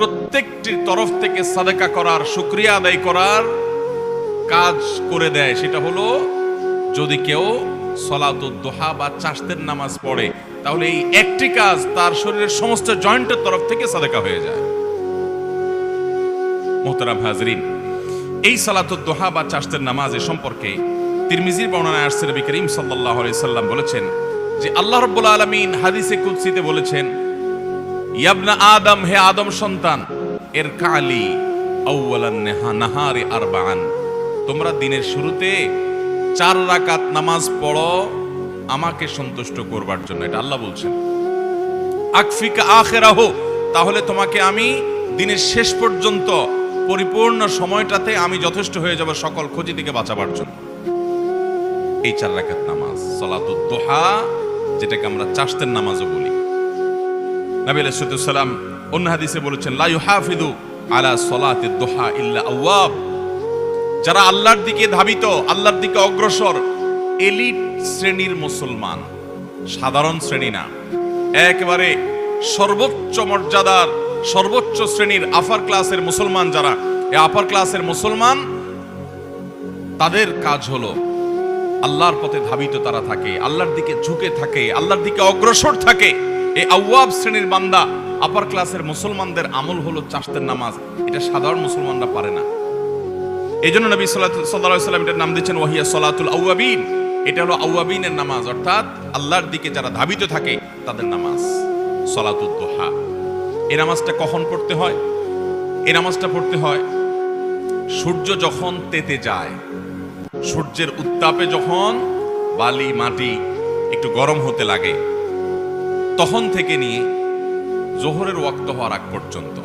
প্রত্যেকটির তরফ থেকে সাদাকা করার, শুকরিয়া আদায় করার কাজ করে দেয়। সেটা হলো যদি কেউ সলাতুদ দুহা বা চাশতের নামাজ পড়ে, তাহলে এই একটি কাজ তার শরীরের সমস্ত জয়েন্টের তরফ থেকে সাদাকা হয়ে যায়। মোহতারাম হাজরিন, এই সালাতুদ দুহা বা চাশতের নামাজের সম্পর্কে তিরমিজির বর্ণনায় আসছে, নবী করিম সাল্লাল্লাহু আলাইহি সাল্লাম বলেছেন যে আল্লাহ রাব্বুল আলামিন হাদিসে কুদসিতে বলেছেন, ইয়াবনা আদম, হে আদম সন্তান, এর কালি আউয়ালান নাহারি আরবাআন, তোমরা দিনের শুরুতে 4 রাকাত নামাজ পড়ো আমাকে সন্তুষ্ট করবার জন্য। এটা আল্লাহ বলছেন। আকফিকা আখিরাহু, তাহলে তোমাকে আমি দিনের শেষ পর্যন্ত পরিপূর্ণ সময়টাতে আমি যথেষ্ট হয়ে যাব সকল ক্ষতি থেকে বাঁচাবার জন্য। এই 4 রাকাত নামাজ সালাতুদ দুহা, যেটাকে আমরা চাশতের নামাজও বলি। নবী আলাইহিস সালাম অন্য হাদিসে বলেছেন, লা ইউহাফিযু আলা সালাতিদ দুহা ইল্লা আওয়াব, যারা আল্লাহর দিকে ধাবিত, আল্লাহর দিকে অগ্রসর, এলিট শ্রেণীর মুসলমান, সাধারণ শ্রেণী না, একেবারে সর্বোচ্চ মর্যাদার সর্বোচ্চ শ্রেণীর আপার ক্লাসের মুসলমান, যারা এই আপার ক্লাসের মুসলমান, তাদের কাজ হলো আল্লাহর পথে ধাবিত তারা থাকে, আল্লাহর দিকে ঝুঁকে থাকে, আল্লাহর দিকে অগ্রসর থাকে। এই আওয়াব শ্রেণীর বান্দা, আপার ক্লাসের মুসলমানদের আমল হলো চাশতের নামাজ। এটা সাধারণ মুসলমানরা পারে না। এই জন্য নবী সাল্লাল্লাহু আলাইহি সাল্লাম এটার নাম দিয়েছেন ওয়াহিয়া সলাতুল আওয়াবিন। এটা হলো আওয়াবিনের নামাজ, অর্থাৎ আল্লাহর দিকে যারা ধাবিত থাকে তাদের নামাজ সলাতুদ দুহা। এই নামাজটা কখন পড়তে হয়? এই নামাজটা পড়তে হয় সূর্য যখন তেতে যায়, সূর্যের উত্তাপে যখন বালি মাটি একটু গরম হতে লাগে, তখন থেকে নিয়ে জোহরের ওয়াক্ত হওয়ার আগ পর্যন্ত